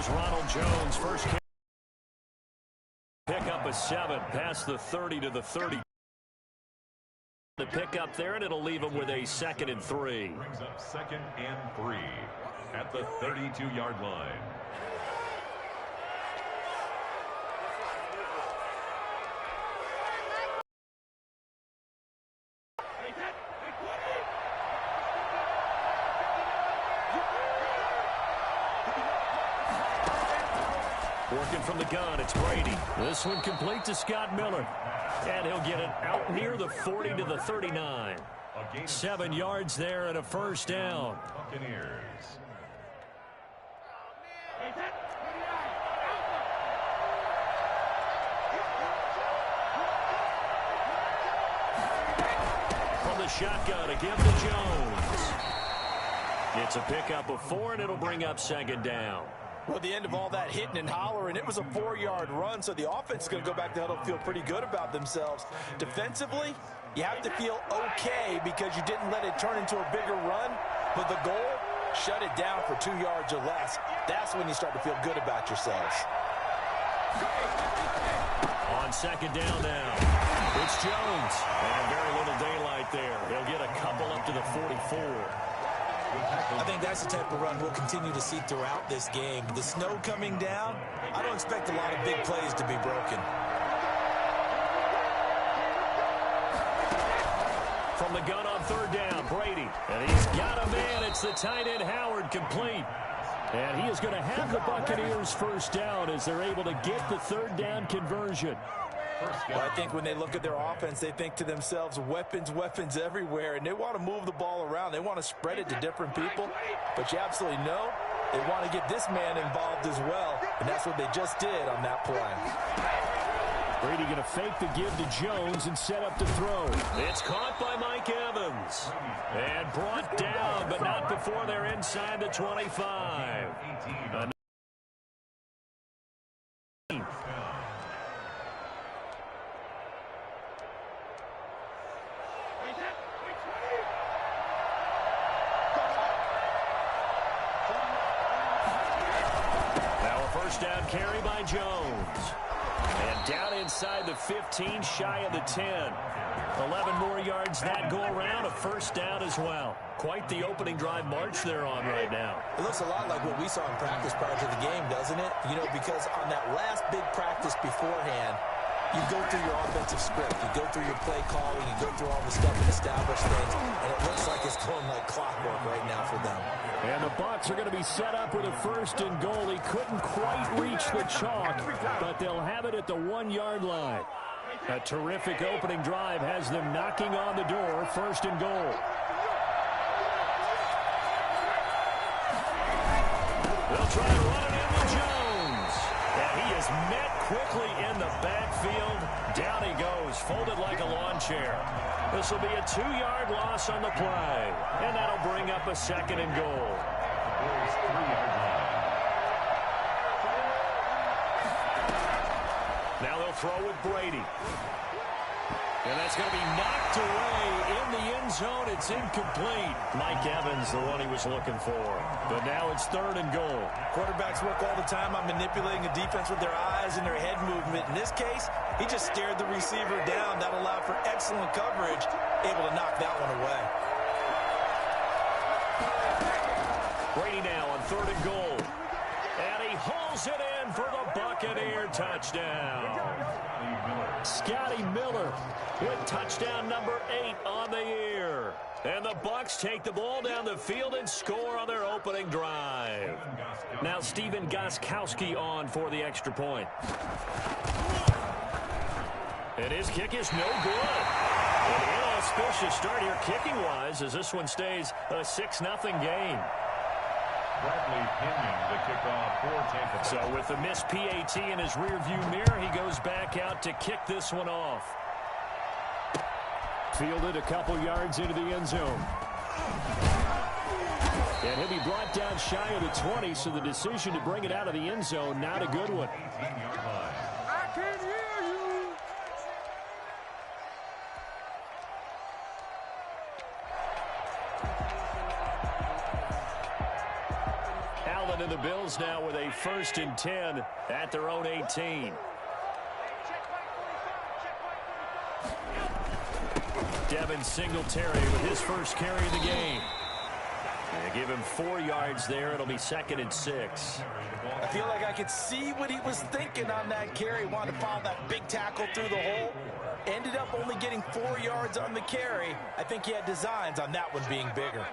Here's Ronald Jones. First kick. Pick up a 7 past the 30 to the 30. The pick up there, and it'll leave him with a 2nd and 3. Brings up 2nd and 3 at the 32-yard line. Working from the gun, it's Brady. This one complete to Scott Miller. And he'll get it out near the 40 to the 39. 7 yards there and a first down. Buccaneers. From the shotgun, a give to Jones. It's a pickup of 4, and it'll bring up 2nd down. Well, at the end of all that hitting and hollering, it was a 4-yard run, so the offense is going to go back to huddle and feel pretty good about themselves. Defensively, you have to feel okay because you didn't let it turn into a bigger run, but the goal, shut it down for 2 yards or less. That's when you start to feel good about yourselves. On 2nd down now, it's Jones. And very little daylight there. He'll get a couple up to the 44. I think that's the type of run we'll continue to see throughout this game. The snow coming down, I don't expect a lot of big plays to be broken. From the gun on 3rd down, Brady. And he's got a man. It's the tight end, Howard, complete. And he is going to have the Buccaneers first down as they're able to get the 3rd down conversion. Well, I think when they look at their offense, they think to themselves, weapons, weapons everywhere, and they want to move the ball around. They want to spread it to different people, but you absolutely know they want to get this man involved as well, and that's what they just did on that play. Brady going to fake the give to Jones and set up to throw. It's caught by Mike Evans and brought down, but not before they're inside the 25. Down carry by Jones. And down inside the 15, shy of the 10. 11 more yards that go around, a first down as well. Quite the opening drive march they're on right now. It looks a lot like what we saw in practice prior to the game, doesn't it? You know, because on that last big practice beforehand, you go through your offensive script, you go through your play calling, you go through all the stuff and establish things, and it looks like it's going like clockwork right now for them. And the Bucs are going to be set up with a 1st and goal. He couldn't quite reach the chalk, but they'll have it at the 1-yard line. A terrific opening drive has them knocking on the door, 1st and goal. They'll try to run it into Jones. And he is met quickly in the backfield. Down he goes, folded like a lawn chair. This will be a 2-yard loss on the play. And that'll bring up a 2nd and goal. Now they'll throw with Brady. And that's going to be knocked away in the end zone. It's incomplete. Mike Evans, the one he was looking for. But now it's 3rd and goal. Quarterbacks work all the time on manipulating the defense with their eyes and their head movement. In this case, he just stared the receiver down. That allowed for excellent coverage, able to knock that one away. Brady now on 3rd and goal. And he hauls it in for the Buccaneer touchdown. Scotty Miller with touchdown number 8 on the year. And the Bucs take the ball down the field and score on their opening drive. Now Stephen Gostkowski on for the extra point. And his kick is no good. An inauspicious start here kicking-wise as this one stays a 6-0 game. Bradley Pinion, the kickoff for Tampa Bay. So with the missed PAT in his rearview mirror, he goes back out to kick this one off. Fielded a couple yards into the end zone. And he'll be brought down shy of the 20, so the decision to bring it out of the end zone, not a good one. I can hear you. And the Bills now with a 1st and 10 at their own 18. Devin Singletary with his first carry of the game. They give him 4 yards there. It'll be 2nd and 6. I feel like I could see what he was thinking on that carry. Wanted to follow that big tackle through the hole. Ended up only getting 4 yards on the carry. I think he had designs on that one being bigger.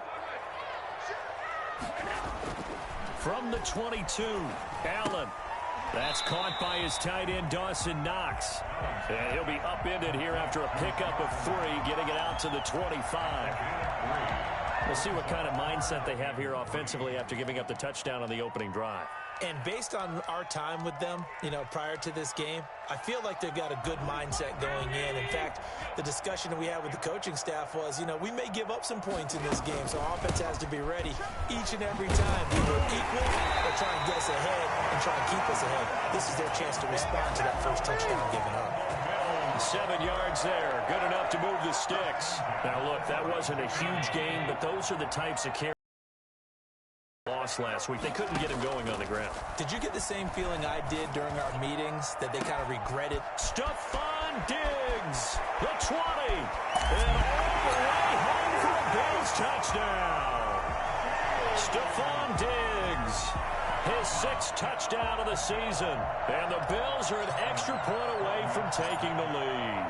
From the 22, Allen. That's caught by his tight end, Dawson Knox. And he'll be upended here after a pickup of 3, getting it out to the 25. We'll see what kind of mindset they have here offensively after giving up the touchdown on the opening drive. And based on our time with them, prior to this game, I feel like they've got a good mindset going in. In fact, the discussion that we had with the coaching staff was, we may give up some points in this game, so our offense has to be ready each and every time. Either equal or try and get us ahead and try and keep us ahead. This is their chance to respond to that first touchdown given up. 7 yards there. Good enough to move the sticks. Now, look, that wasn't a huge gain, but those are the types of carries lost last week. They couldn't get him going on the ground. Did you get the same feeling I did during our meetings, that they kind of regretted? Stephon Diggs, the 20, and all the way home for a Bills touchdown. Stephon Diggs, his 6th touchdown of the season, and the Bills are an extra point away from taking the lead.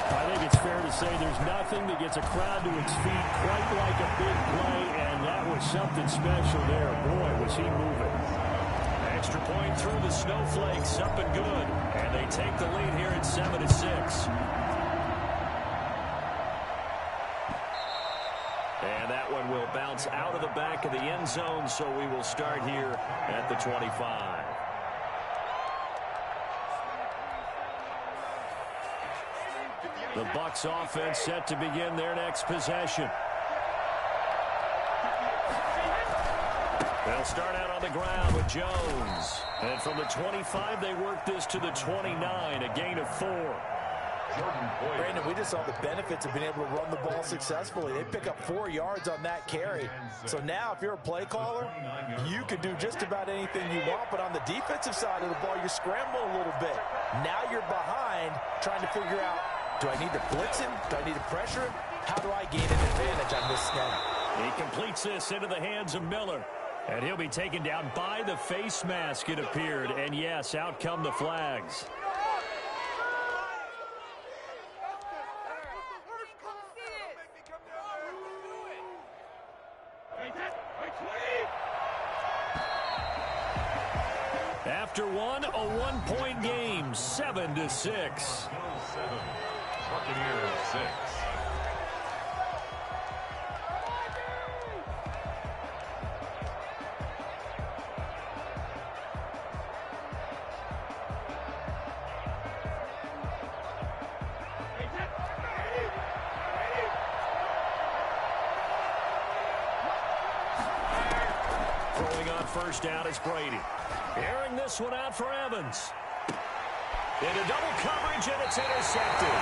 I think it's fair to say there's nothing that gets a crowd to its feet quite like a big play, and that was something special there. Boy, was he moving. Extra point through the snowflakes, up and good, and they take the lead here at 7-6. And that one will bounce out of the back of the end zone, so we will start here at the 25. The Bucs offense set to begin their next possession. They'll start out on the ground with Jones. And from the 25, they work this to the 29, a gain of 4. Brandon, we just saw the benefits of being able to run the ball successfully. They pick up 4 yards on that carry. So now if you're a play caller, you can do just about anything you want. But on the defensive side of the ball, you're scrambling a little bit. Now you're behind trying to figure out, do I need to blitz him? Do I need to pressure him? How do I gain an advantage on this snap? He completes this into the hands of Miller. And he'll be taken down by the face mask, it appeared. And yes, out come the flags. After one, a one-point game, 7-6. Buccaneers 6. Throwing on first down is Brady. Airing this one out for Evans. Into double coverage, and it's intercepted.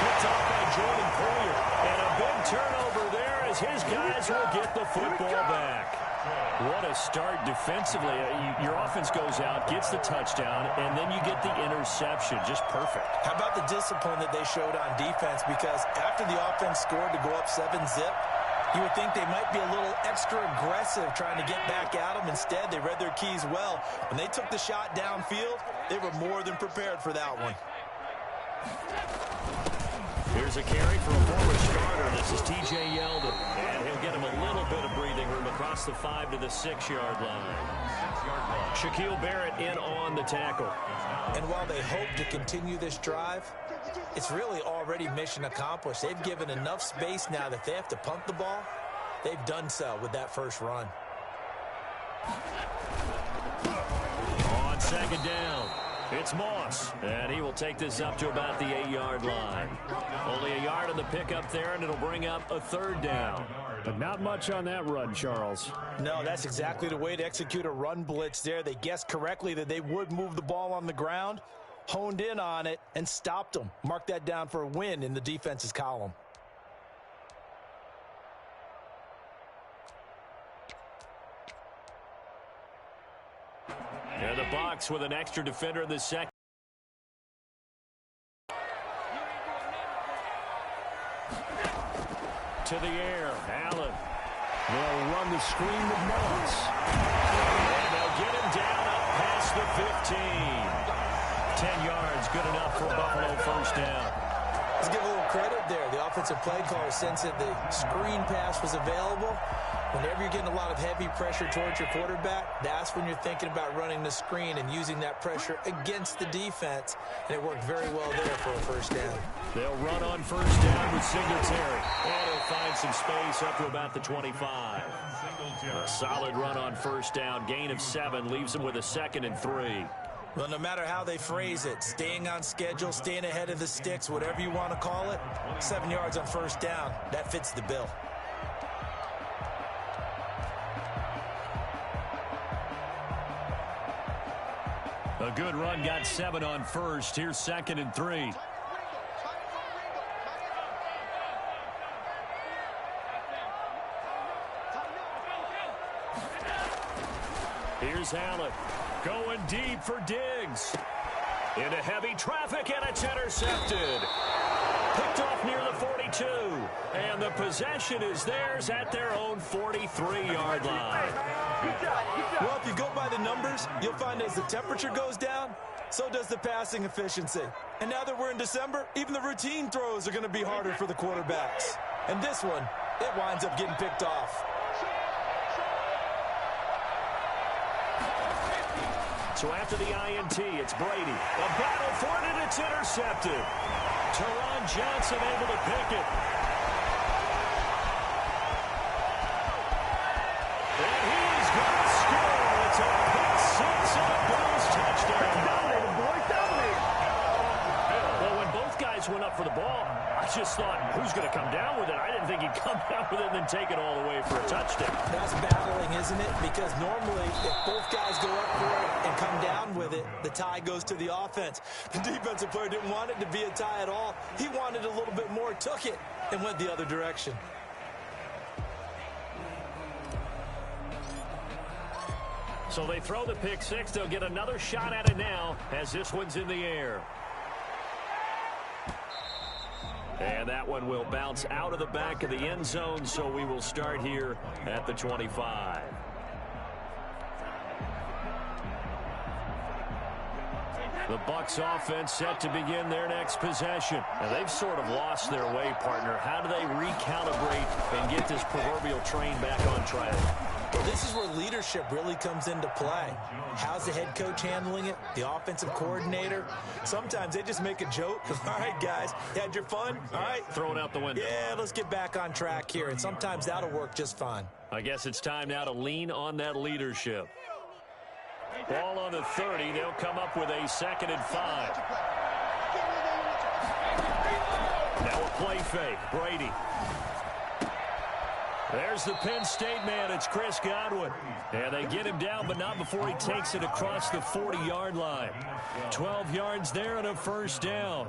Picked off by Jordan Poyer. And a big turnover there as his guys will get the football back. What a start defensively. Your offense goes out, gets the touchdown, and then you get the interception. Just perfect. How about the discipline that they showed on defense? Because after the offense scored to go up 7-zip, you would think they might be a little extra aggressive trying to get back at them. Instead, they read their keys well. When they took the shot downfield, they were more than prepared for that one. Here's a carry for a former starter. This is T.J. Yeldon. And he'll get him a little bit of breathing room across the 5 to the 6-yard line. Shaquille Barrett in on the tackle. And while they hope to continue this drive, it's really already mission accomplished. They've given enough space now that they have to punt the ball. They've done so with that first run. On second down, it's Moss. And he will take this up to about the 8-yard line. Only a yard on the pickup there, and it'll bring up a third down. But not much on that run, Charles. No, that's exactly the way to execute a run blitz there. They guessed correctly that they would move the ball on the ground, honed in on it, and stopped them. Mark that down for a win in the defense's column. And the Bucs with an extra defender in the second. To the air, Allen. They'll run the screen with Moss. And they'll get him down up past the 15. 10 yards, good enough for Buffalo first down. Let's give a little credit there. The offensive play caller sensed that the screen pass was available. Whenever you're getting a lot of heavy pressure towards your quarterback, that's when you're thinking about running the screen and using that pressure against the defense. And it worked very well there for a first down. They'll run on first down with Singletary. And he'll find some space up to about the 25. A solid run on first down. Gain of 7 leaves them with a 2nd and 3. Well, no matter how they phrase it, staying on schedule, staying ahead of the sticks, whatever you want to call it, 7 yards on first down, that fits the bill. A good run got 7 on first. Here's 2nd and 3. Here's Allen. Going deep for Diggs. Into heavy traffic, and it's intercepted. Picked off near the 42. And the possession is theirs at their own 43-yard line. Well, if you go by the numbers, you'll find as the temperature goes down, so does the passing efficiency. And now that we're in December, even the routine throws are going to be harder for the quarterbacks. And this one, it winds up getting picked off. So after the INT, it's Brady. A battle for it, and it's intercepted. Teron Johnson able to pick it. And he is going to score. It's a pick 6 and a Bills touchdown. Dominated, boys, dominated. Well, when both guys went up for the ball, I just thought, who's going to come down with it? I didn't think he'd come down with it and then take it all the way for a touchdown. That's battling, isn't it? Because normally, if both guys go up for it and come down with it, the tie goes to the offense. The defensive player didn't want it to be a tie at all. He wanted a little bit more, took it, and went the other direction. So they throw the pick 6. They'll get another shot at it now as this one's in the air. And that one will bounce out of the back of the end zone, so we will start here at the 25. The Bucs offense set to begin their next possession. Now, they've sort of lost their way, partner. How do they recalibrate and get this proverbial train back on track? Well, this is where leadership really comes into play. How's the head coach handling it? The offensive coordinator? Sometimes they just make a joke. All right, guys, you had your fun? All right. Throw it out the window. Yeah, let's get back on track here. And sometimes that'll work just fine. I guess it's time now to lean on that leadership. Ball on the 30. They'll come up with a 2nd and 5. Now a play fake. Brady. There's the Penn State man. It's Chris Godwin. And they get him down, but not before he takes it across the 40-yard line. 12 yards there and a first down.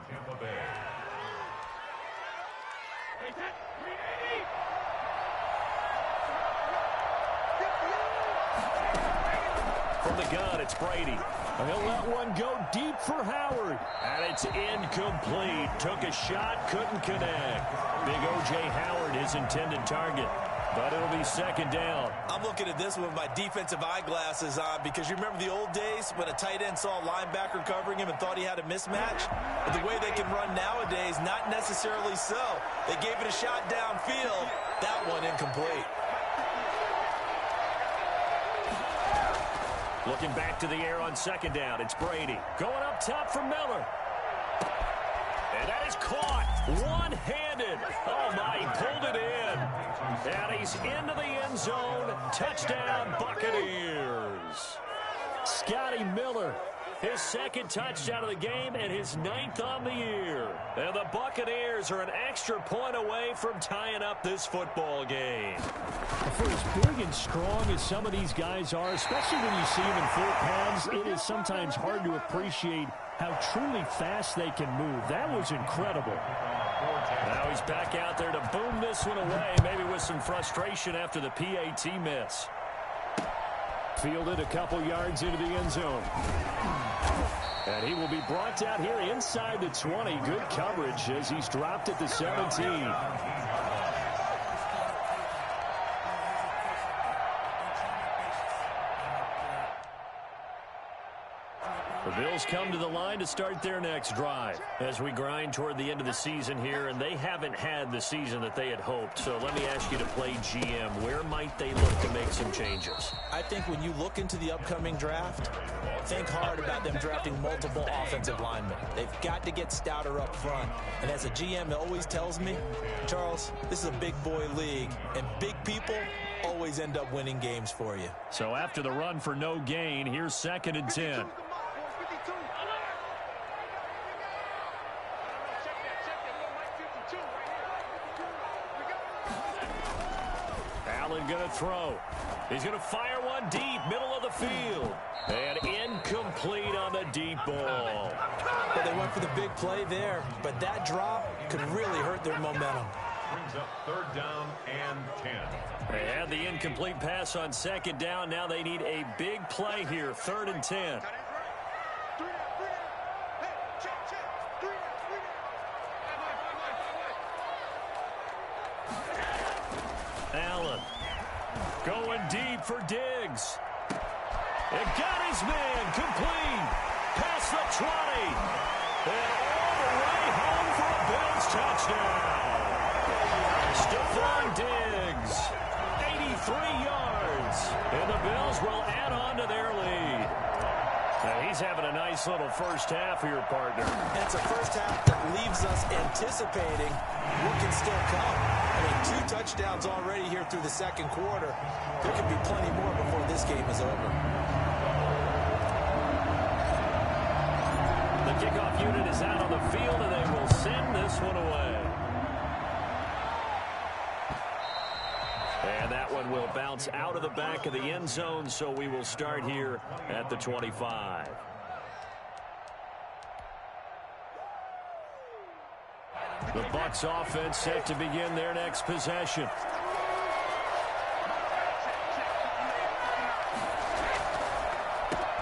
From the gun, it's Brady. He'll let one go deep for Howard. And it's incomplete. Took a shot, couldn't connect. Big O.J. Howard, his intended target. But it'll be 2nd down. I'm looking at this with my defensive eyeglasses on because you remember the old days when a tight end saw a linebacker covering him and thought he had a mismatch? But the way they can run nowadays, not necessarily so. They gave it a shot downfield. That one incomplete. Looking back to the air on 2nd down. It's Brady. Going up top for Miller. And that is caught. One-handed. Oh, my. He pulled it in. And he's into the end zone. Touchdown, Buccaneers. Scotty Miller. His 2nd touchdown of the game and his 9th on the year. And the Buccaneers are an extra point away from tying up this football game. For as big and strong as some of these guys are, especially when you see them in full pads, it is sometimes hard to appreciate how truly fast they can move. That was incredible. Now he's back out there to boom this one away, maybe with some frustration after the PAT miss. Fielded a couple yards into the end zone. And he will be brought down here inside the 20. Good coverage as he's dropped at the 17. The Bills come to the line to start their next drive as we grind toward the end of the season here, and they haven't had the season that they had hoped. So let me ask you to play GM. Where might they look to make some changes? I think when you look into the upcoming draft, think hard about them drafting multiple offensive linemen. They've got to get stouter up front. And as a GM, it always tells me, Charles, this is a big boy league, and big people always end up winning games for you. So after the run for no gain, here's 2nd and 10. Allen going to throw. He's going to fire one deep, middle of the field. And incomplete on the deep ball. Well, they went for the big play there, but that drop could really hurt their momentum. Brings up 3rd down and 10. They had the incomplete pass on 2nd down. Now they need a big play here, 3rd and 10. Allen going deep for Diggs. It got his man complete. Past the 20. And all the way home for a Bills touchdown. Stephon Diggs, 83 yards. And the Bills will add on to their lead. Now he's having a nice little first half here, partner. And it's a first half that leaves us anticipating what can still come. I mean, 2 touchdowns already here through the 2nd quarter. There could be plenty more before this game is over. The kickoff unit is out on the field, and they will send this one away. And that one will bounce out of the back of the end zone, so we will start here at the 25. The Bucs offense set to begin their next possession.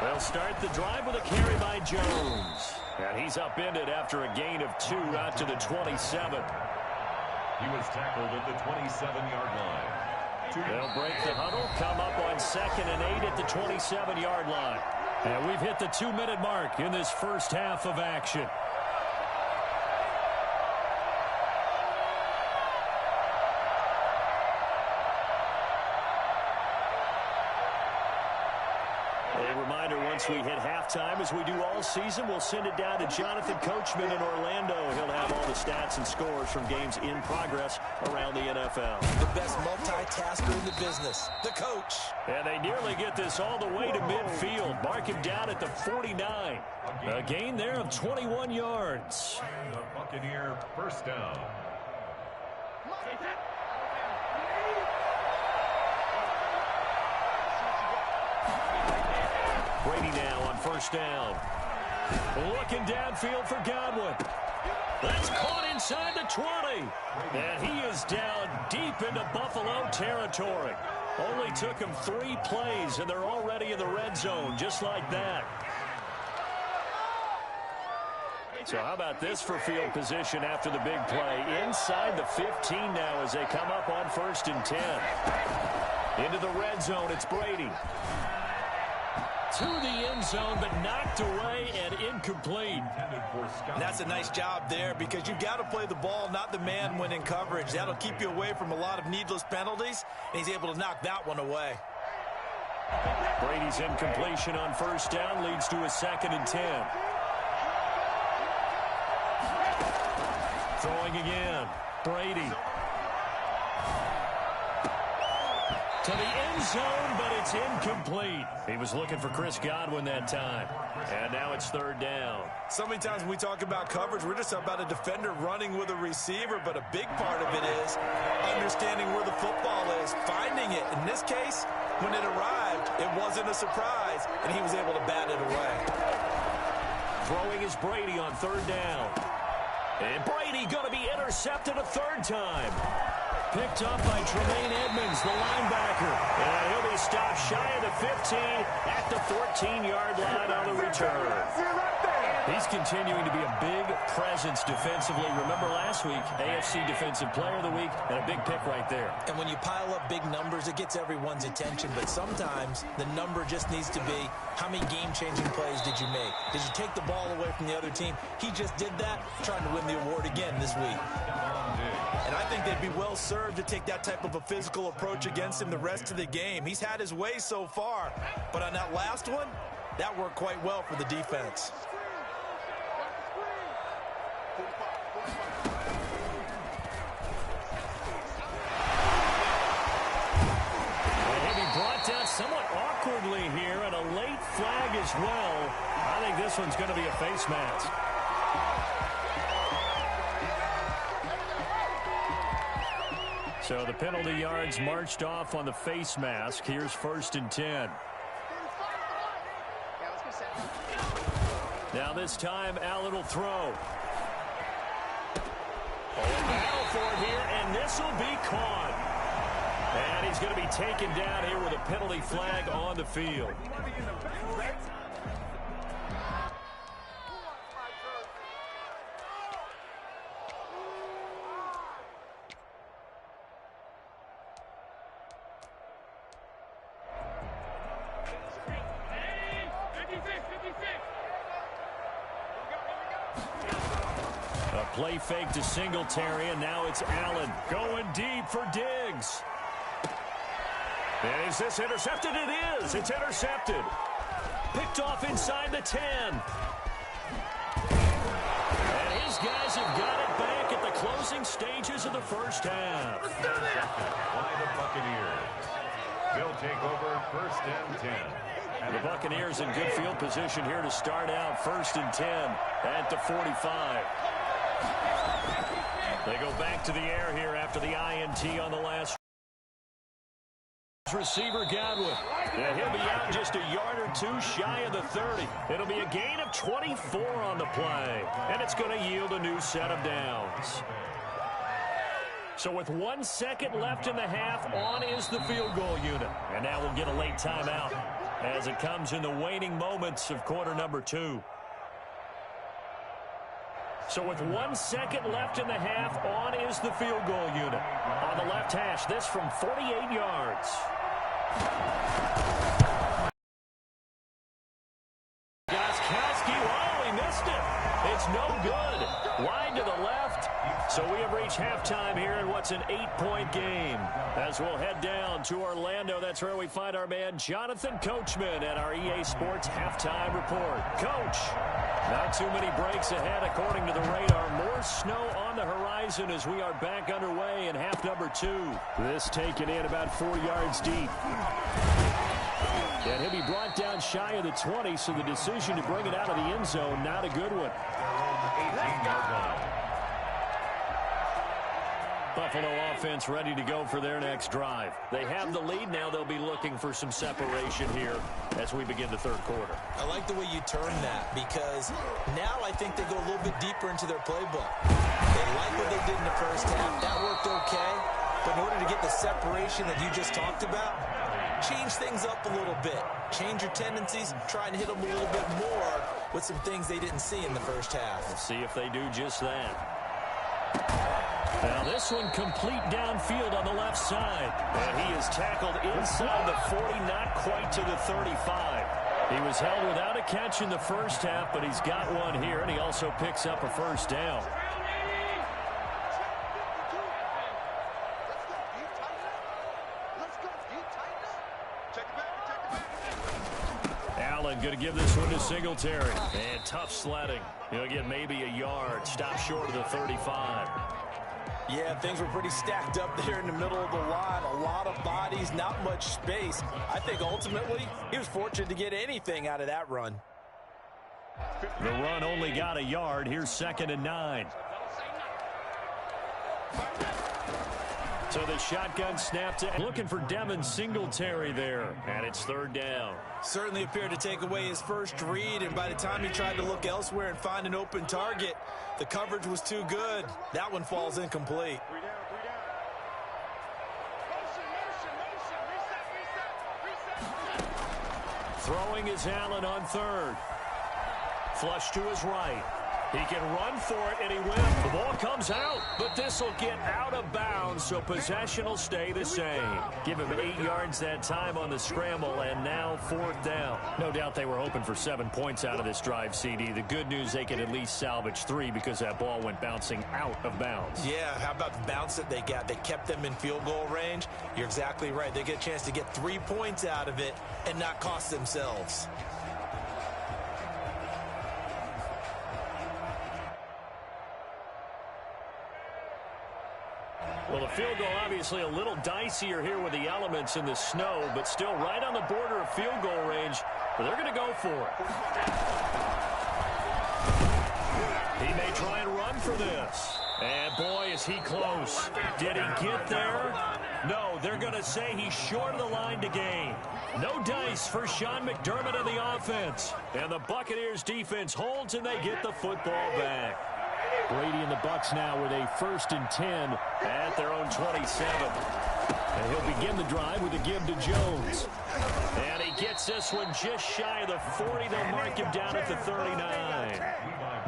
They'll start the drive with a carry by Jones. And he's upended after a gain of 2 out to the 27. He was tackled at the 27-yard line. They'll break the huddle, come up on 2nd and 8 at the 27-yard line. And we've hit the 2-minute mark in this first half of action. A reminder, once we hit halftime, as we do all season, we'll send it down to Jonathan Coachman in Orlando. He'll have all the stats and scores from games in progress around the NFL. The best multitasker in the business, the coach. And they nearly get this all the way to midfield. Mark him down at the 49. A gain there of 21 yards. The Buccaneer first down. Brady now on first down. Looking downfield for Godwin. That's caught inside the 20. And he is down deep into Buffalo territory. Only took him 3 plays, and they're already in the red zone, just like that. So how about this for field position after the big play? Inside the 15 now as they come up on 1st and 10. Into the red zone, it's Brady. To the end zone, but knocked away and incomplete. And that's a nice job there because you've got to play the ball, not the man when in coverage. That'll keep you away from a lot of needless penalties, and he's able to knock that one away. Brady's incompletion on first down leads to a 2nd and 10. Throwing again. Brady. To the end zone, but it's incomplete. He was looking for Chris Godwin that time. And now it's 3rd down. So many times when we talk about coverage, we're just about a defender running with a receiver, but a big part of it is understanding where the football is, finding it. In this case, when it arrived, it wasn't a surprise, and he was able to bat it away. Throwing is Brady on 3rd down. And Brady going to be intercepted a 3rd time. Picked up by Tremaine Edmonds, the linebacker. And he'll be stopped shy of the 15 at the 14-yard line on the return. He's continuing to be a big presence defensively. Remember last week, AFC Defensive Player of the Week, and a big pick right there. And when you pile up big numbers, it gets everyone's attention. But sometimes the number just needs to be, how many game-changing plays did you make? Did you take the ball away from the other team? He just did that, trying to win the award again this week. And I think they'd be well served to take that type of a physical approach against him the rest of the game. He's had his way so far, but on that last one, that worked quite well for the defense. Down somewhat awkwardly here, and a late flag as well. I think this one's going to be a face mask. So the penalty yards marched off on the face mask. Here's 1st and 10. Now this time, Allen will throw. Battle for it here, and this will be caught. And he's going to be taken down here with a penalty flag on the field. A play fake to Singletary, and now it's Allen going deep for Diggs. And is this intercepted? It is. It's intercepted. Picked off inside the 10. And his guys have got it back at the closing stages of the first half. Let's do this. By the Buccaneers. They'll take over 1st and 10. And the Buccaneers in good field position here to start out 1st and 10 at the 45. They go back to the air here after the INT on the last receiver Godwin. Yeah, he'll be out just a yard or two shy of the 30. It'll be a gain of 24 on the play, and it's going to yield a new set of downs. So with 1 second left in the half, on is the field goal unit. And now we'll get a late timeout as it comes in the waning moments of quarter number 2. So with 1 second left in the half, on is the field goal unit. On the left hash, this from 48 yards. Gostkowski, oh, he missed it. It's no good. Wide to the left. So we have reached halftime here in what's an 8-point game. As we'll head down to Orlando, that's where we find our man Jonathan Coachman at our EA Sports Halftime Report. Coach, not too many breaks ahead according to the radar. More snow on the horizon as we are back underway in half number 2. This taken in about 4 yards deep. And he'll be brought down shy of the 20, so the decision to bring it out of the end zone, not a good one. 18-yard line. Buffalo offense ready to go for their next drive. They have the lead. Now they'll be looking for some separation here as we begin the third quarter. I like the way you turn that, because now I think they go a little bit deeper into their playbook. They like what they did in the first half. That worked okay. But in order to get the separation that you just talked about, change things up a little bit. Change your tendencies. Try and hit them a little bit more with some things they didn't see in the first half. We'll see if they do just that. Now this one complete downfield on the left side. And he is tackled inside the 40, not quite to the 35. He was held without a catch in the first half, but he's got one here, and he also picks up a first down. Allen going to give this one to Singletary. And tough sledding. He'll get maybe a yard. Stop short of the 35. Yeah, things were pretty stacked up there in the middle of the line. A lot of bodies, not much space. I think ultimately he was fortunate to get anything out of that run. The run only got a yard. Here's 2nd and 9. So the shotgun snapped in. Looking for Devin Singletary there. And it's 3rd down. Certainly appeared to take away his first read, and by the time he tried to look elsewhere and find an open target, the coverage was too good. That one falls incomplete. Throwing is Allen on third. Flush to his right. He can run for it, and he will. The ball comes out, but this will get out of bounds, so possession will stay the same. Give him 8 yards that time on the scramble, and now 4th down. No doubt they were hoping for 7 points out of this drive, CD. The good news, they can at least salvage 3 because that ball went bouncing out of bounds. Yeah, how about the bounce that they got? They kept them in field goal range. You're exactly right. They get a chance to get 3 points out of it and not cost themselves. Well, the field goal obviously a little dicier here with the elements in the snow, but still right on the border of field goal range. But they're going to go for it. He may try and run for this. And boy, is he close. Did he get there? No, they're going to say he's short of the line to gain. No dice for Sean McDermott and the offense. And the Buccaneers defense holds and they get the football back. Brady and the Bucs now with a 1st and 10 at their own 27. And he'll begin the drive with a give to Jones. And he gets this one just shy of the 40. They'll mark him down at the 39.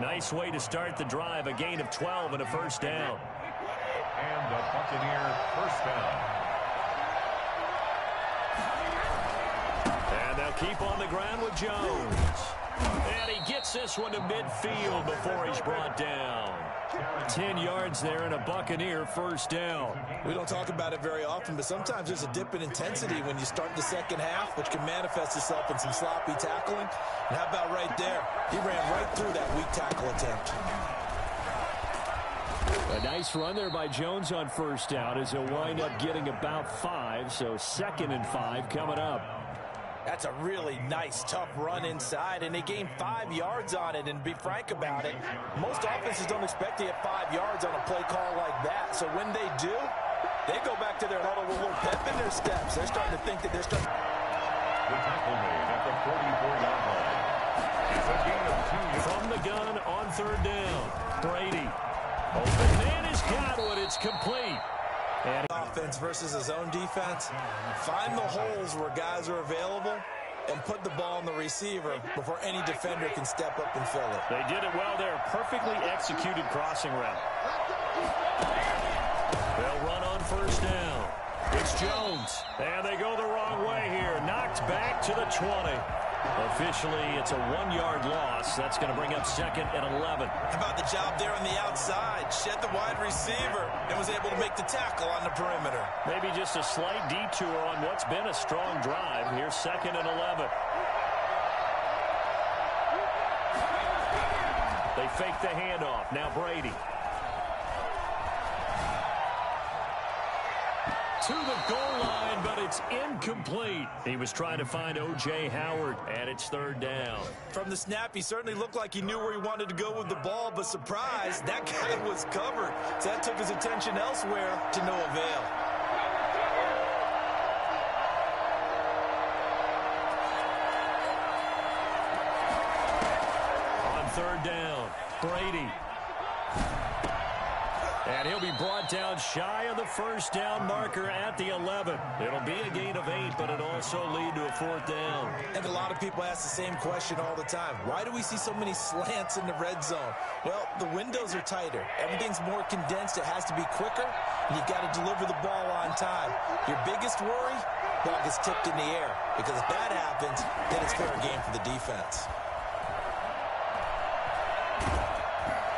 Nice way to start the drive, a gain of 12 and a 1st down. And the Buccaneer 1st down. And they'll keep on the ground with Jones. And he gets this one to midfield before he's brought down. 10 yards there and a Buccaneer 1st down. We don't talk about it very often, but sometimes there's a dip in intensity when you start the second half, which can manifest itself in some sloppy tackling. And how about right there? He ran right through that weak tackle attempt. A nice run there by Jones on 1st down as he'll wind up getting about 5, so 2nd and 5 coming up. That's a really nice, tough run inside, and they gained 5 yards on it. And to be frank about it, most offenses don't expect to get 5 yards on a play call like that. So when they do, they go back to their huddle with a little pep in their steps. They're starting to think that they're starting. The tackle made at the 44-yard line. It's a gain of 2 yards. From the gun on 3rd down. Brady. Open man has got one. It's complete. And offense versus his own defense. Find the holes where guys are available and put the ball on the receiver before any defender can step up and fill it. They did it well there. Perfectly executed crossing route. They'll run on 1st down. It's Jones. And they go the wrong way here. Knocked back to the 20. Officially, it's a 1-yard loss. That's going to bring up 2nd and 11. How about the job there on the outside? Shed the wide receiver and was able to make the tackle on the perimeter. Maybe just a slight detour on what's been a strong drive. Here's 2nd and 11. They fake the handoff. Now Brady. To the goal line, but it's incomplete. He was trying to find O.J. Howard, and it's 3rd down. From the snap, he certainly looked like he knew where he wanted to go with the ball, but surprise, that guy was covered. So that took his attention elsewhere to no avail. On 3rd down, Brady. And he'll be brought down shy of the 1st down marker at the 11. It'll be a gain of 8, but it'll also lead to a 4th down. And a lot of people ask the same question all the time. Why do we see so many slants in the red zone? Well, the windows are tighter. Everything's more condensed. It has to be quicker, and you've got to deliver the ball on time. Your biggest worry? Ball gets tipped in the air, because if that happens, then it's fair game for the defense.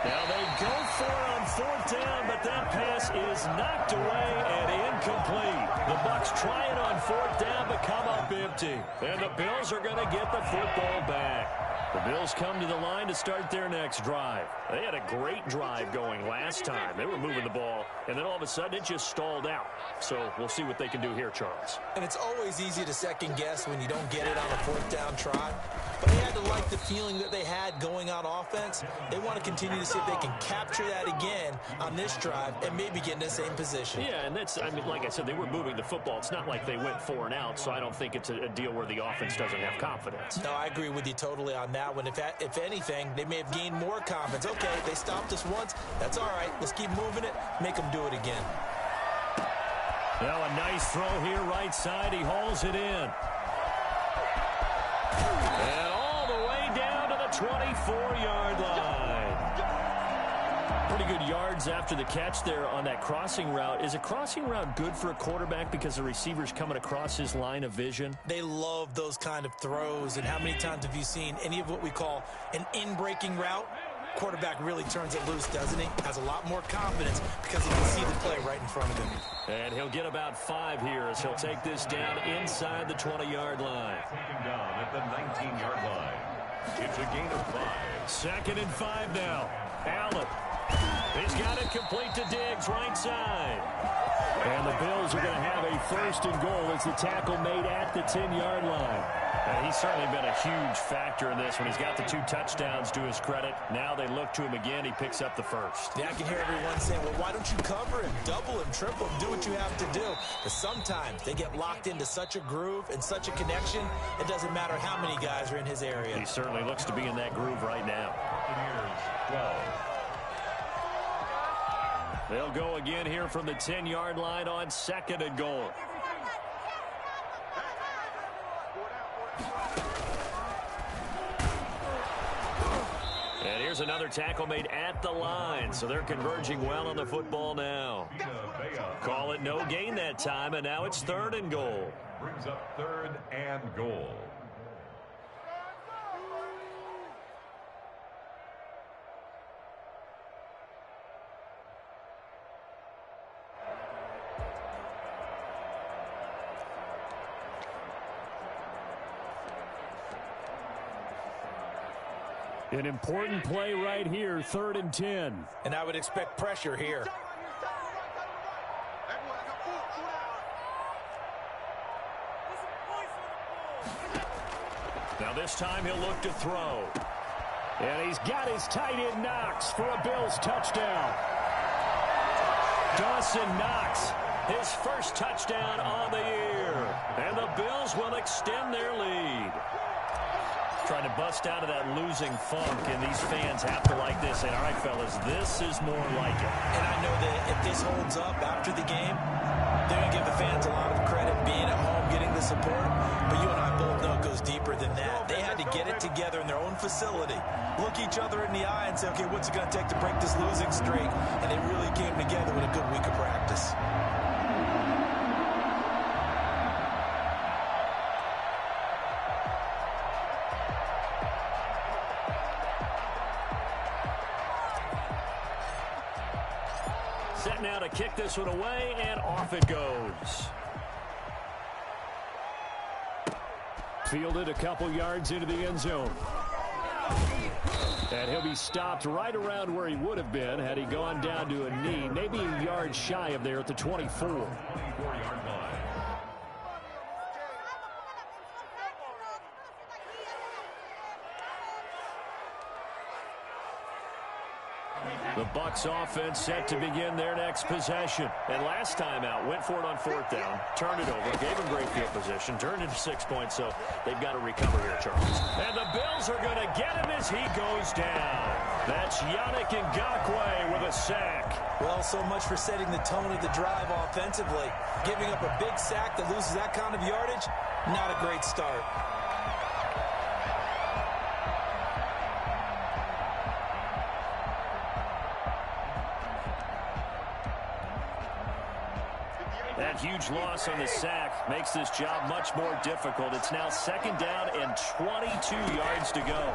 Now they go for it on 4th down, but that pass is knocked away and incomplete. The Bucs try it on 4th down, but come up empty. And the Bills are going to get the football back. The Bills come to the line to start their next drive. They had a great drive going last time. They were moving the ball, and then all of a sudden it just stalled out. So we'll see what they can do here, Charles. And it's always easy to second guess when you don't get it on a 4th down try. But they had to like the feeling that they had going on offense. They want to continue to see if they can capture that again on this drive and maybe get in the same position. Yeah, and that's, I mean, like I said, they were moving the football. It's not like they went 4 and out, so I don't think it's a deal where the offense doesn't have confidence. No, I agree with you totally on that one. If anything, they may have gained more confidence. Okay, they stopped us once. That's all right. Let's keep moving it. Make them do it again. Now a nice throw here right side. He hauls it in. 24-yard line. Pretty good yards after the catch there on that crossing route. Is a crossing route good for a quarterback because the receiver's coming across his line of vision? They love those kind of throws. And how many times have you seen any of what we call an in-breaking route? Quarterback really turns it loose, doesn't he? Has a lot more confidence because he can see the play right in front of him. And he'll get about 5 here as he'll take this down inside the 20-yard line. Taken down at the 19-yard line. It's a gain of 5. 2nd and 5 now. Allen. He's got it complete to Diggs, right side. And the Bills are going to have a 1st and goal as the tackle made at the 10-yard line. And he's certainly been a huge factor in this when he's got the 2 touchdowns to his credit. Now they look to him again. He picks up the 1st. Yeah, I can hear everyone saying, well, why don't you cover him, double him, triple him, do what you have to do. But sometimes they get locked into such a groove and such a connection, it doesn't matter how many guys are in his area. He certainly looks to be in that groove right now. Buccaneers 12. They'll go again here from the 10-yard line on 2nd and goal. And here's another tackle made at the line, so they're converging well on the football now. Call it no gain that time, and now it's 3rd and goal. Brings up 3rd and goal. An important play right here, 3rd and 10. And I would expect pressure here. Now this time he'll look to throw. And he's got his tight end Knox for a Bills touchdown. Dawson Knox, his 1st touchdown on the year. And the Bills will extend their lead. Trying to bust out of that losing funk, and these fans have to like this. And all right, fellas, this is more like it. And I know that if this holds up after the game, they're going to give the fans a lot of credit being at home, getting the support. But you and I both know it goes deeper than that. They had to get it together in their own facility, look each other in the eye and say, okay, what's it going to take to break this losing streak? And they really came together with a good week of practice. Set now to kick this one away, and off it goes. Fielded a couple yards into the end zone. And he'll be stopped right around where he would have been had he gone down to a knee, maybe a yard shy of there at the 24. 24-yard line. The Bucs offense set to begin their next possession. And last time out, went for it on 4th down, turned it over, gave him great field position, turned it to 6 points, so they've got to recover here, Charles. And the Bills are going to get him as he goes down. That's Yannick Ngakoue with a sack. Well, so much for setting the tone of the drive offensively. Giving up a big sack that loses that kind of yardage, not a great start. That huge loss on the sack makes this job much more difficult. It's now 2nd down and 22 yards to go.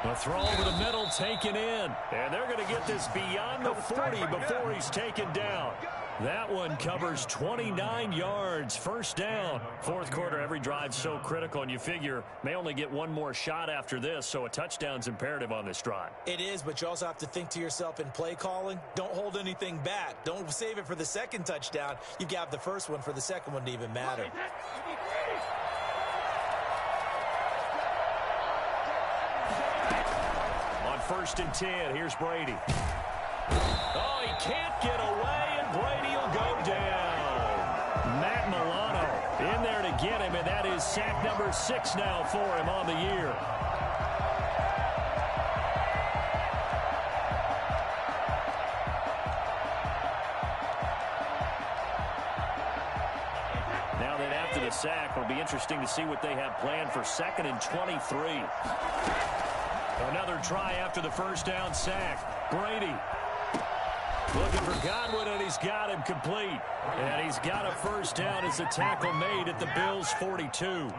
The throw over the middle taken in. And they're going to get this beyond the 40 before he's taken down. That one covers 29 yards. 1st down. 4th quarter, every drive so critical, and you figure may only get one more shot after this, so a touchdown's imperative on this drive. It is, but you also have to think to yourself in play calling, don't hold anything back. Don't save it for the 2nd touchdown. You got the 1st one for the 2nd one to even matter. On 1st and 10, here's Brady. Oh, he can't get away, and Brady will go down. Matt Milano in there to get him, and that is sack number 6 now for him on the year. Now then, after the sack. It'll be interesting to see what they have planned for 2nd and 23. Another try after the first down sack. Brady looking for Godwin, and he's got him complete. And he's got a first down as the tackle made at the Bills' 42.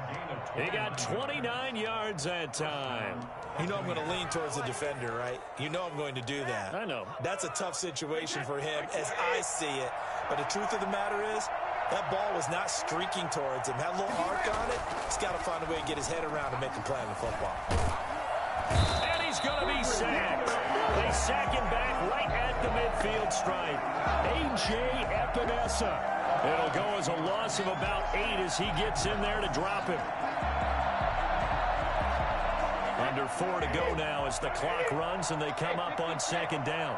He got 29 yards that time. You know I'm going to lean towards the defender, right? You know I'm going to do that. I know. That's a tough situation for him as I see it. But the truth of the matter is, that ball was not streaking towards him. Had a little arc on it. He's got to find a way to get his head around and make a play on the football. And he's going to be sacked. They sack him back right at the midfield stripe. A.J. Epinesa. It'll go as a loss of about 8 as he gets in there to drop him. Under 4 to go now as the clock runs and they come up on 2nd down.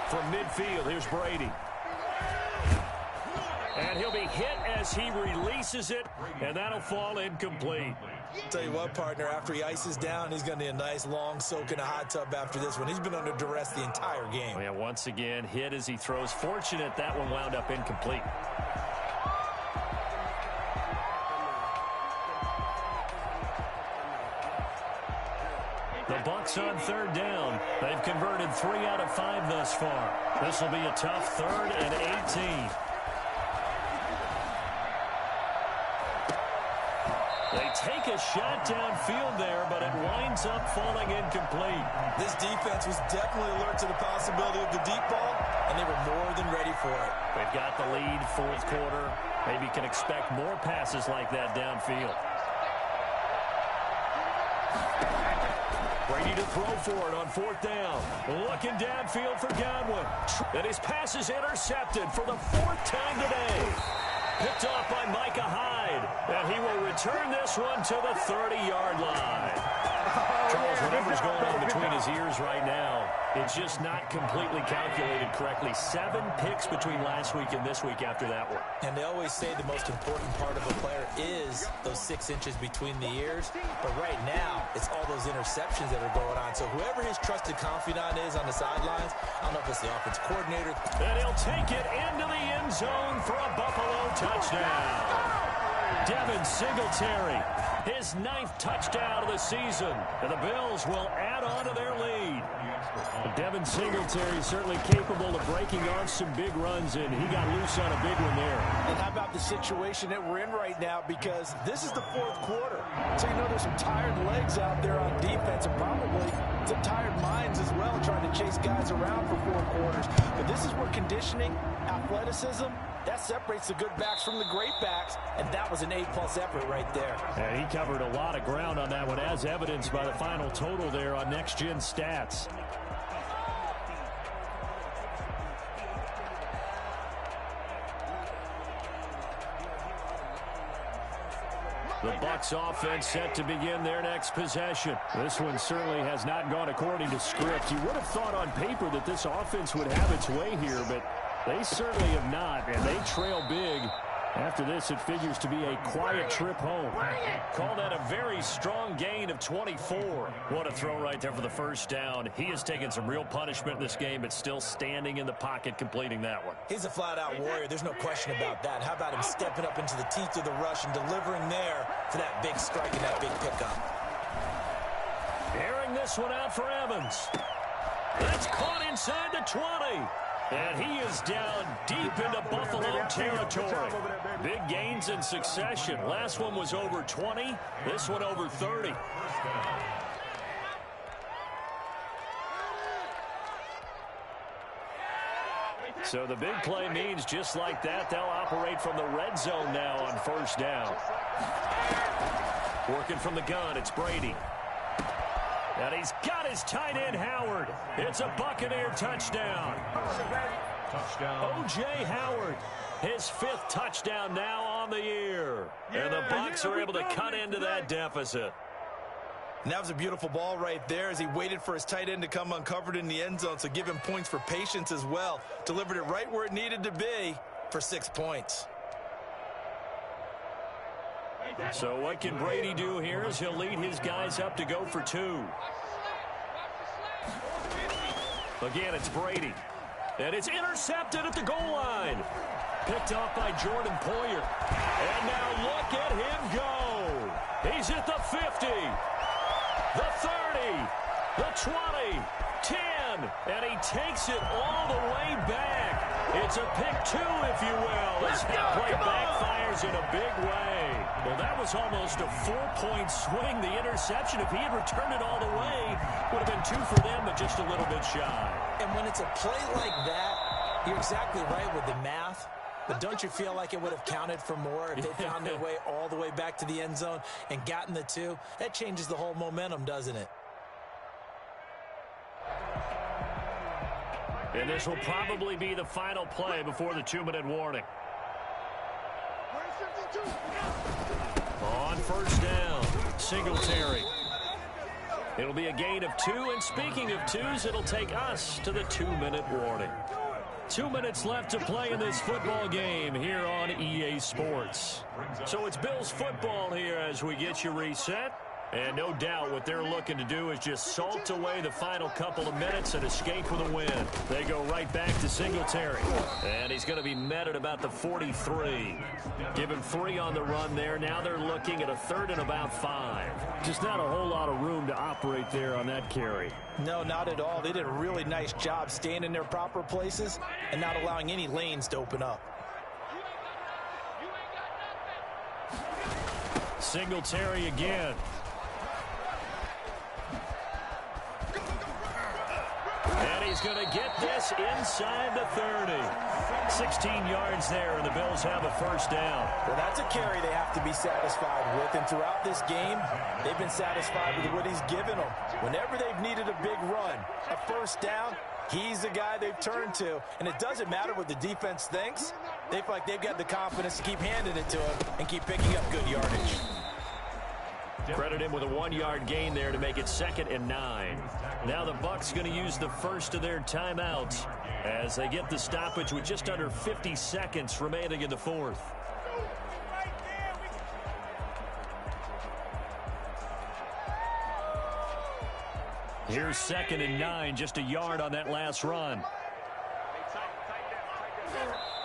From midfield, here's Brady. And he'll be hit as he releases it, and that'll fall incomplete. Tell you what, partner, after he ices down, he's going to need a nice long soak in a hot tub after this one. He's been under duress the entire game. Yeah, once again, hit as he throws. Fortunate that one wound up incomplete. The Bucs on 3rd down. They've converted 3 out of 5 thus far. This will be a tough 3rd and 18. They take a shot downfield there, but it winds up falling incomplete. This defense was definitely alert to the possibility of the deep ball, and they were more than ready for it. They've got the lead, 4th quarter. Maybe can expect more passes like that downfield. Brady to throw for it on 4th down. Looking downfield for Godwin. And his pass is intercepted for the 4th time today. Picked off by Micah Hyde. And he will return this one to the 30-yard line. Charles, whatever's going on between his ears right now, it's just not completely calculated correctly. 7 picks between last week and this week after that one. And they always say the most important part of a player is those 6 inches between the ears. But right now, it's all those interceptions that are going on. So whoever his trusted confidant is on the sidelines, I don't know if it's the offense coordinator. And he'll take it into the end zone for a Buffalo touchdown. Devin Singletary, his 9th touchdown of the season. And the Bills will add on to their lead. Devin Singletary certainly capable of breaking off some big runs, and he got loose on a big one there. And how about the situation that we're in right now? Because this is the 4th quarter. So you know there's some tired legs out there on defense and probably some tired minds as well trying to chase guys around for 4 quarters. But this is where conditioning, athleticism, that separates the good backs from the great backs, and that was an A-plus effort right there. And he covered a lot of ground on that one, as evidenced by the final total there on Next Gen Stats. The Bucs offense set to begin their next possession. This one certainly has not gone according to script. You would have thought on paper that this offense would have its way here, but they certainly have not, and they trail big. After this, it figures to be a quiet trip home. Call that a very strong gain of 24. What a throw right there for the first down. He has taken some real punishment in this game, but still standing in the pocket completing that one. He's a flat-out warrior. There's no question about that. How about him stepping up into the teeth of the rush and delivering there for that big strike and that big pickup? Airing this one out for Evans. That's caught inside the 20. And he is down deep into Buffalo territory. Big gains in succession. Last one was over 20. This one over 30. So the big play means just like that, they'll operate from the red zone now on first down. Working from the gun, it's Brady. And he's got his tight end, Howard. It's a Buccaneer touchdown. O.J. Howard, his 5th touchdown now on the year. And the Bucs are able to cut into that deficit. And that was a beautiful ball right there as he waited for his tight end to come uncovered in the end zone. So give him points for patience as well. Delivered it right where it needed to be for 6 points. So what can Brady do here as he'll lead his guys up to go for 2. Again, it's Brady. And it's intercepted at the goal line. Picked off by Jordan Poyer. And now look at him go. He's at the 50, the 30, the 20, 10, and he takes it all the way back. It's a pick two, if you will, as that play backfires in a big way. Well, that was almost a 4-point swing. The interception, if he had returned it all the way, would have been two for them, but just a little bit shy. And when it's a play like that, you're exactly right with the math. But don't you feel like it would have counted for more if they found their way all the way back to the end zone and gotten the two? That changes the whole momentum, doesn't it? And this will probably be the final play before the 2-minute warning. On first down, Singletary. It'll be a gain of 2, and speaking of 2s, it'll take us to the 2-minute warning. 2 minutes left to play in this football game here on EA Sports. So it's Bills football here as we get you reset. And no doubt what they're looking to do is just salt away the final couple of minutes and escape with a win. They go right back to Singletary. And he's going to be met at about the 43. Give him 3 on the run there. Now they're looking at a 3rd and about 5. Just not a whole lot of room to operate there on that carry. No, not at all. They did a really nice job staying in their proper places and not allowing any lanes to open up. Singletary again. And he's going to get this inside the 30. 16 yards there, and the Bills have a first down. Well, that's a carry they have to be satisfied with. And throughout this game, they've been satisfied with what he's given them. Whenever they've needed a big run, a first down, he's the guy they've turned to. And it doesn't matter what the defense thinks. They feel like they've got the confidence to keep handing it to him and keep picking up good yardage. Credit him with a 1-yard gain there to make it 2nd and 9. Now the Bucs going to use the first of their timeouts as they get the stoppage with just under 50 seconds remaining in the 4th. Here's 2nd and 9, just a yard on that last run.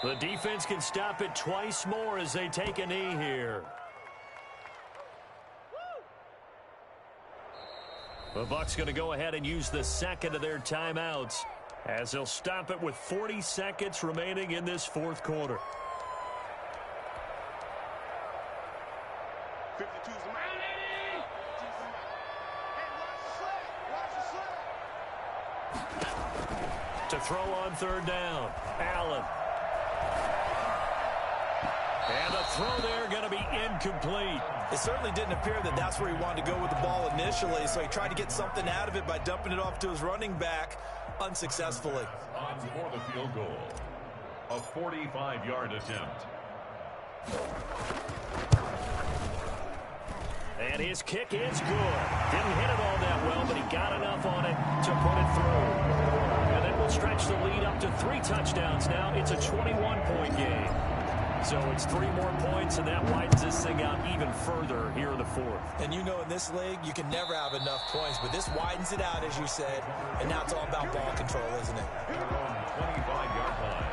The defense can stop it twice more as they take a knee here. The Bucs going to go ahead and use the second of their timeouts as they'll stop it with 40 seconds remaining in this 4th quarter. To throw on 3rd down, Allen. And the throw there going to be incomplete. It certainly didn't appear that that's where he wanted to go with the ball initially, so he tried to get something out of it by dumping it off to his running back unsuccessfully. On for the field goal, a 45-yard attempt. And his kick is good. Didn't hit it all that well, but he got enough on it to put it through. And then we'll stretch the lead up to 3 touchdowns now. It's a 21-point game. So it's 3 more points, and that widens this thing out even further here in the 4th. And you know in this league, you can never have enough points, but this widens it out, as you said, and now it's all about ball control, isn't it? 25-yard line.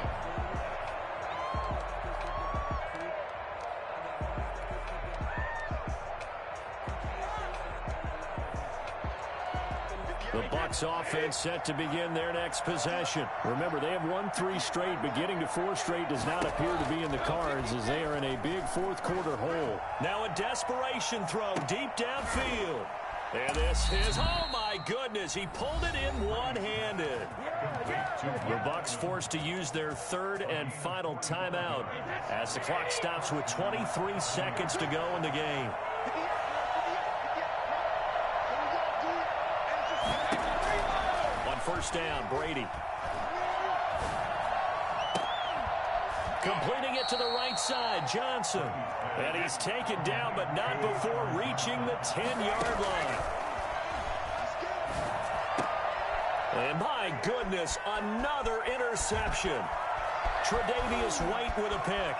The Bucs offense set to begin their next possession. Remember, they have won 3 straight, but getting to 4 straight does not appear to be in the cards as they are in a big 4th quarter hole. Now a desperation throw deep downfield. And this is, oh my goodness, he pulled it in one-handed. The Bucs forced to use their 3rd and final timeout as the clock stops with 23 seconds to go in the game. First down, Brady. Completing it to the right side, Johnson. And he's taken down, but not before reaching the 10-yard line. And my goodness, another interception. Tre'Davious White with a pick.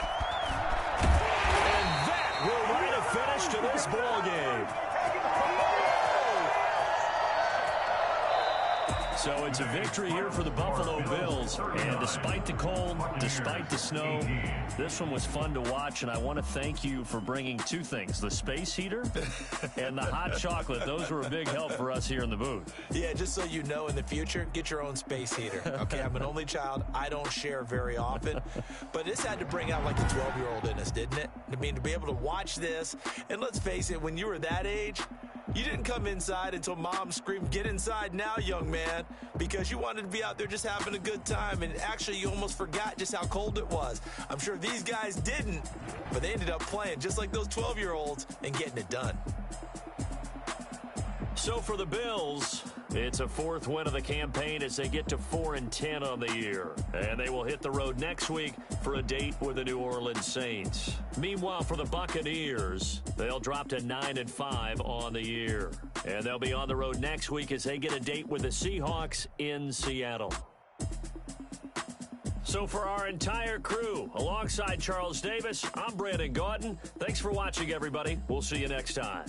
And that will write a finish to this ball game. So it's a victory here for the Buffalo Bills. And despite the cold, despite the snow, this one was fun to watch. And I want to thank you for bringing two things, the space heater and the hot chocolate. Those were a big help for us here in the booth. Yeah, just so you know, in the future, get your own space heater. Okay, I'm an only child. I don't share very often. But this had to bring out like the 12-year-old in us, didn't it? I mean, to be able to watch this. And let's face it, when you were that age, you didn't come inside until Mom screamed, "Get inside now, young man," because you wanted to be out there just having a good time. And actually, you almost forgot just how cold it was. I'm sure these guys didn't, but they ended up playing just like those 12-year-olds and getting it done. So for the Bills, it's a fourth win of the campaign as they get to 4-10 on the year. And they will hit the road next week for a date with the New Orleans Saints. Meanwhile, for the Buccaneers, they'll drop to 9-5 on the year. And they'll be on the road next week as they get a date with the Seahawks in Seattle. So for our entire crew, alongside Charles Davis, I'm Brandon Gaudin. Thanks for watching, everybody. We'll see you next time.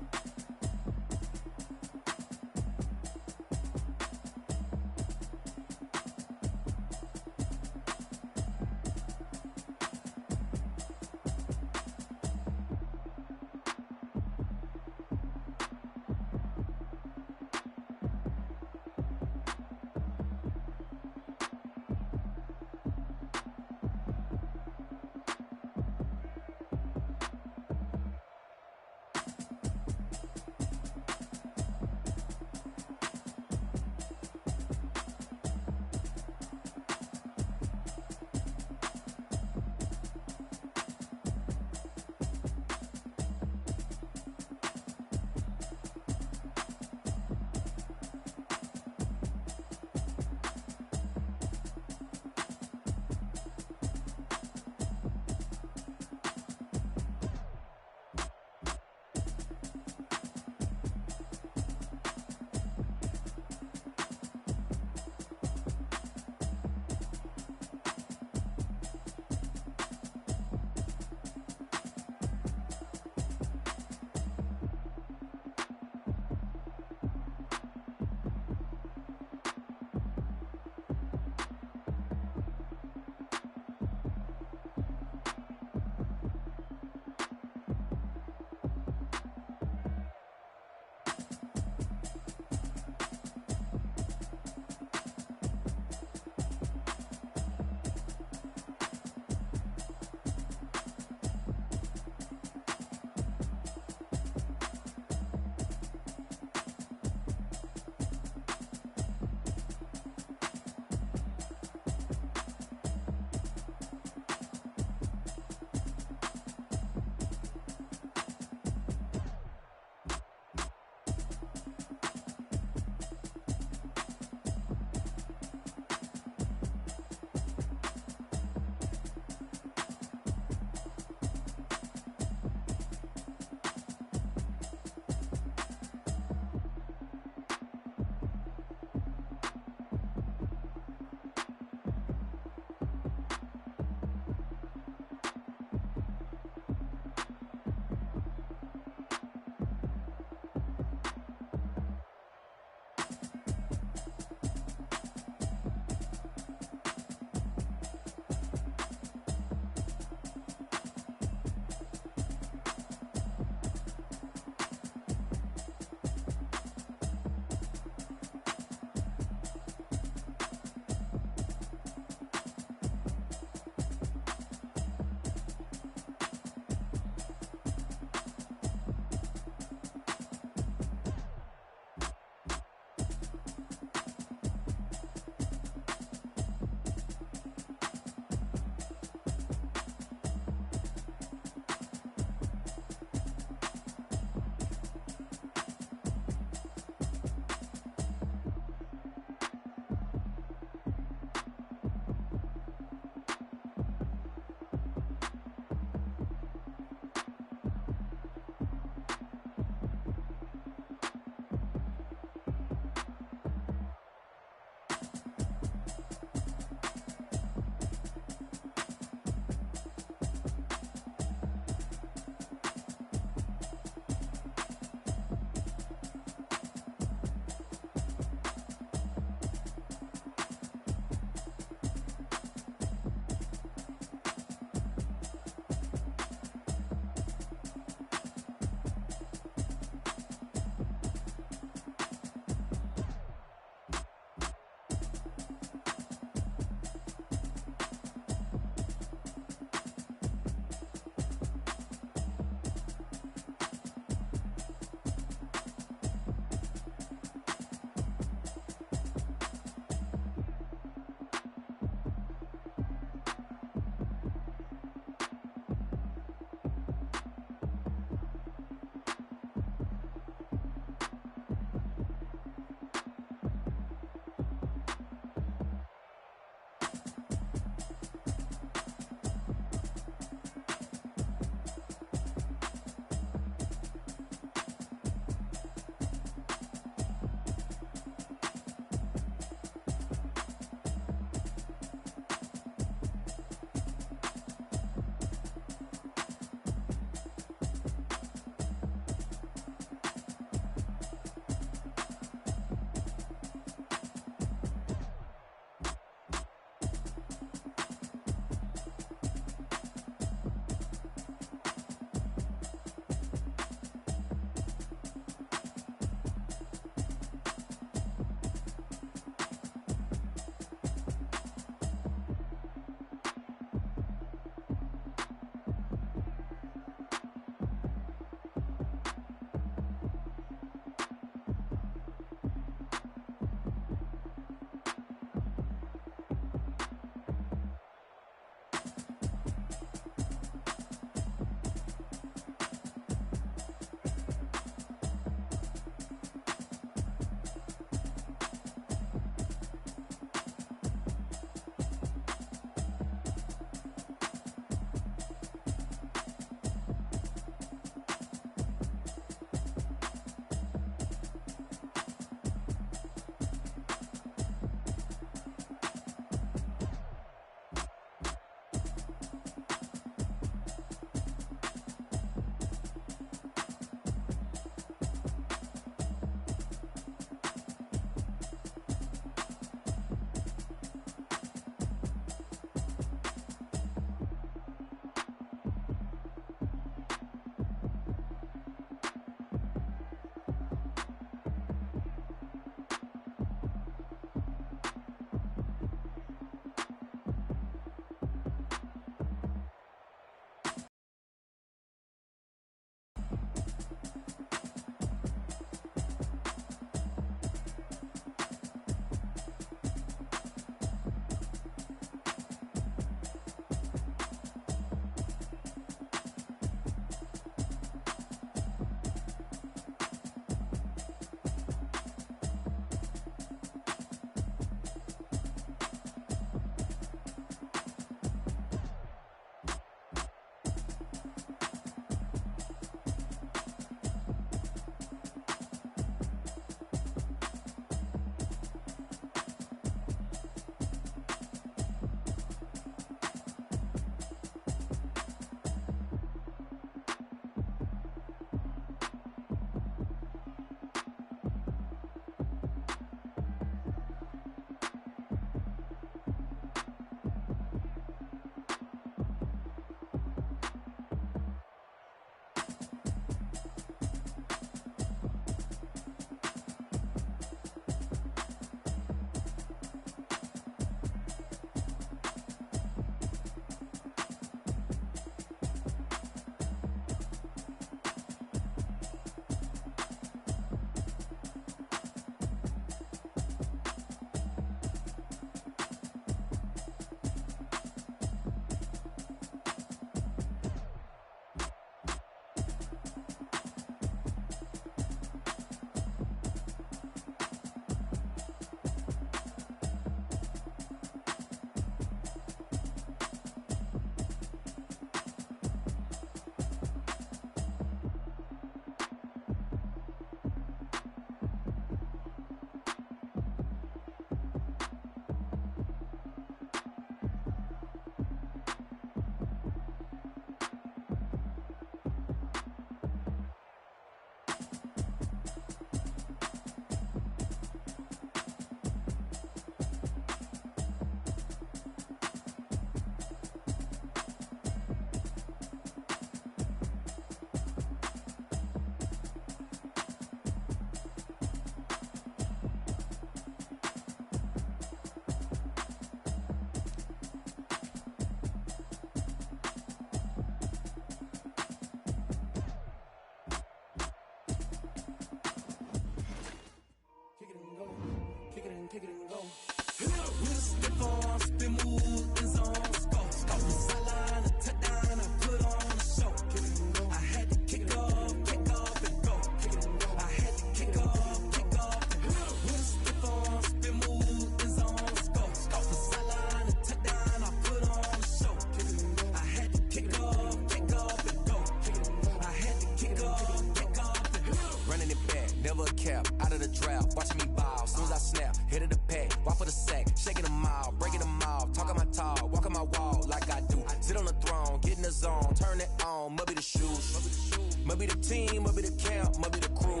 cap, out of the drought, watching me ball. Soon as I snap, hit of the pack, walk for the sack, shaking them all, breaking them all, talking my talk, walking my wall like I do. Sit on the throne, get in the zone, turn it on, must be the shoes, must be the team, must be the camp, must be the crew.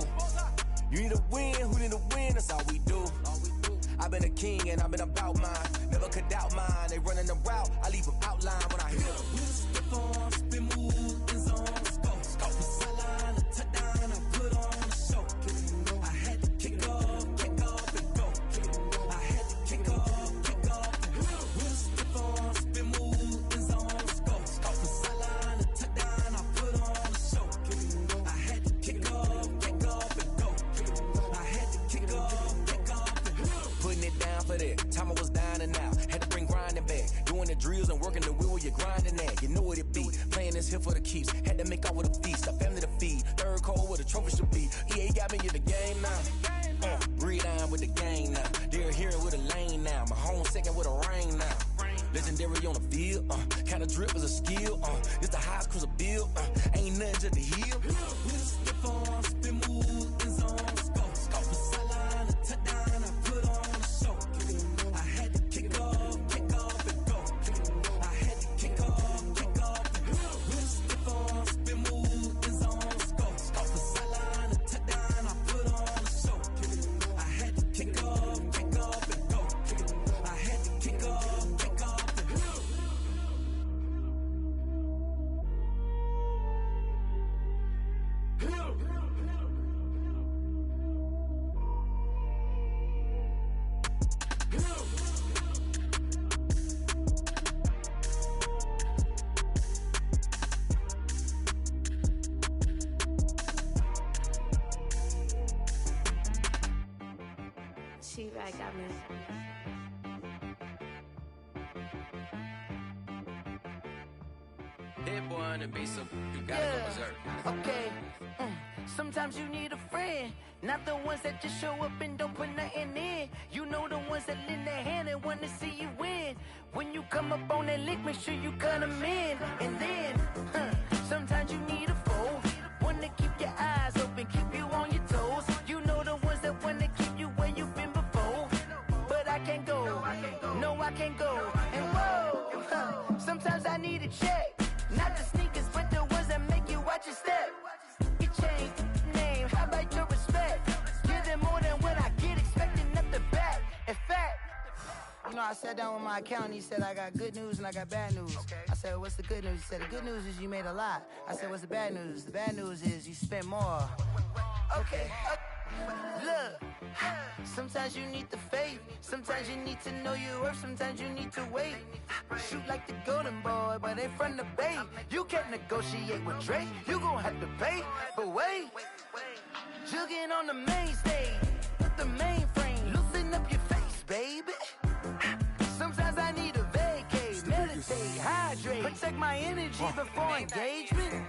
You need a win, who need a win, that's all we do. I've been a king and I've been about mine, never could doubt mine. They running the route, I leave them outline when I hit them. Step on, spin, move, in zone, go. Sideline, a touchdown, I put on a show. I had to kick off and go. I had to kick off and go. Step on, spin, move, in zone, go. Sideline, a touchdown, I put on a show. I had to kick off and go. I had to kick off and go. Putting it down for that. Time I was down and out. Had to bring grinding back. Doing the drills and working the wheel where you're grinding at. You know what it be. Playing this here for the keeps. Had to make out with a feast. A family to feed. Third cold where the trophy should be. EA got me in the game now. Breathe on with the game now. They're hearing with a lane now. My home second with a rain now. Legendary on the field. Kind of drip is a skill. It's the highest cruiser bill. Ain't nothing just to heal. Step on, spin, move, in zone, go. Sideline, a touchdown, I put on a show. I had to kick off and go. I had to kick off and go. Step on, spin, move, in zone, go. Sideline, a touchdown, I put on a show. I had to kick off and go. I had to kick off and go. She got me. Hit boy on the beat, so you gotta go berserk. Okay. Sometimes you need a friend, not the ones that just show up and don't put nothing in. You know the ones that lend their hand and want to see you win. When you come up on that lick, make sure you cut them in. And then, sometimes you need a foe, one to keep your eyes open, keep you on your toes. You know the ones that want to keep you where you've been before. But I can't go, no I can't go. And whoa, sometimes I need a check, not the sneakers, but the ones that make you watch your step. You change name, how about your respect? Give them more than what I get, expecting nothing back. In fact, you know, I sat down with my accountant, he said I got good news and I got bad news. I said, what's the good news? He said, the good news is you made a lot. I said, what's the bad news? The bad news is you spent more. Okay, look, sometimes you need the faith, sometimes you need to know your worth, sometimes you need to wait. Shoot like the golden boy, but in front of the bay. You can't negotiate with Drake, you gon' have to pay. But wait, jugging on the main stage, put the mainframe, loosen up your face, baby. Sometimes I need a vacate, meditate, hydrate, protect my energy before engagement.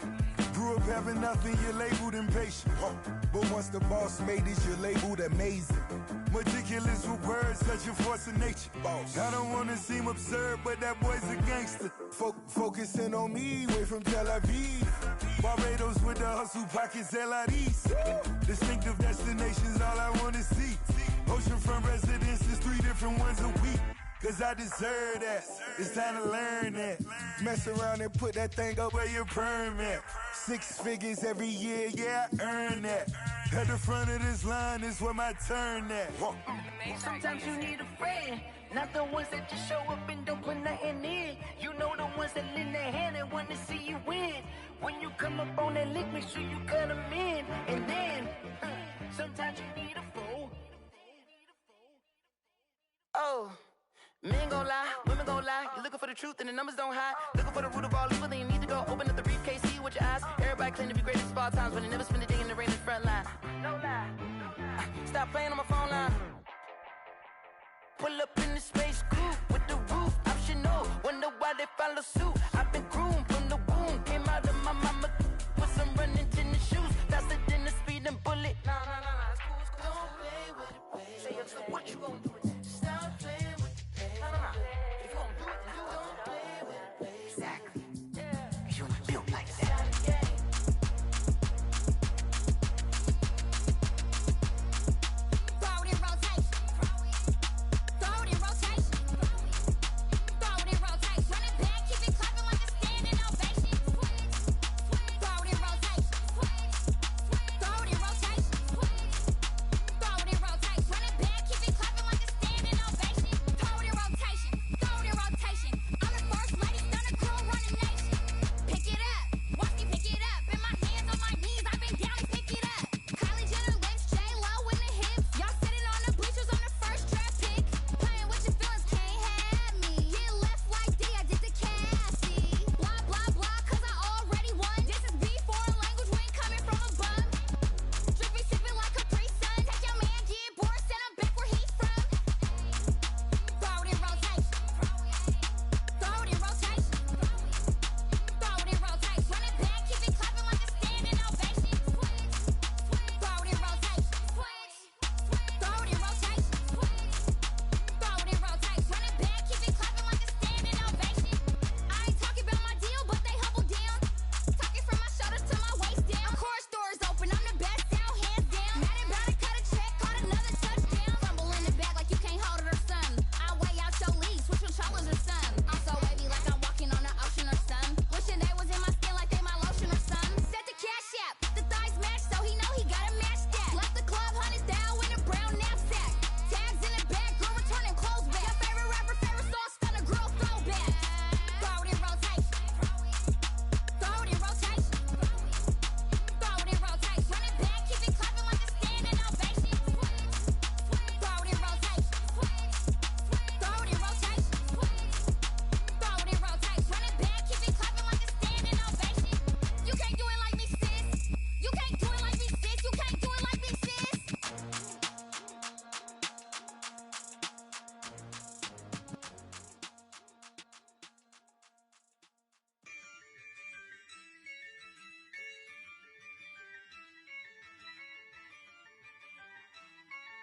Grew up having nothing, you're labeled impatient. But once the boss made it, you're labeled amazing. Meticulous with words, such a force of nature. I don't wanna seem absurd, but that boy's a gangster. Focusing on me, way from Tel Aviv. Barbados with the hustle pockets, LIDs. Distinctive destinations, all I wanna see. Oceanfront residences, 3 different ones a week. Cause I deserve that, it's time to learn that. Mess around and put that thing up where your permit. 6 figures every year, yeah, I earn that. At the front of this line is where my turn at. Sometimes you need a friend, not the ones that just show up and don't put nothing in. You know the ones that lend their hand and want to see you win. When you come up on that lick, make sure you cut them in. And then, sometimes you need a foe. Oh. Men gon' lie, women gon' lie. You're looking for the truth and the numbers don't hide. Looking for the root of all evil, then you need to go open up the briefcase, see with your eyes. Everybody claim to be greatest of all times, but they never spend a day in the rain in the front line. No lie. Stop playing on my phone line. Pull up in the space coupe with the roof optional. Wonder why they follow suit. I've been groomed from the womb. Came out of my mama with some running tennis shoes. Faster than the speeding bullet. Nah, it's cool. Don't play with it, baby. Say what you gon' do.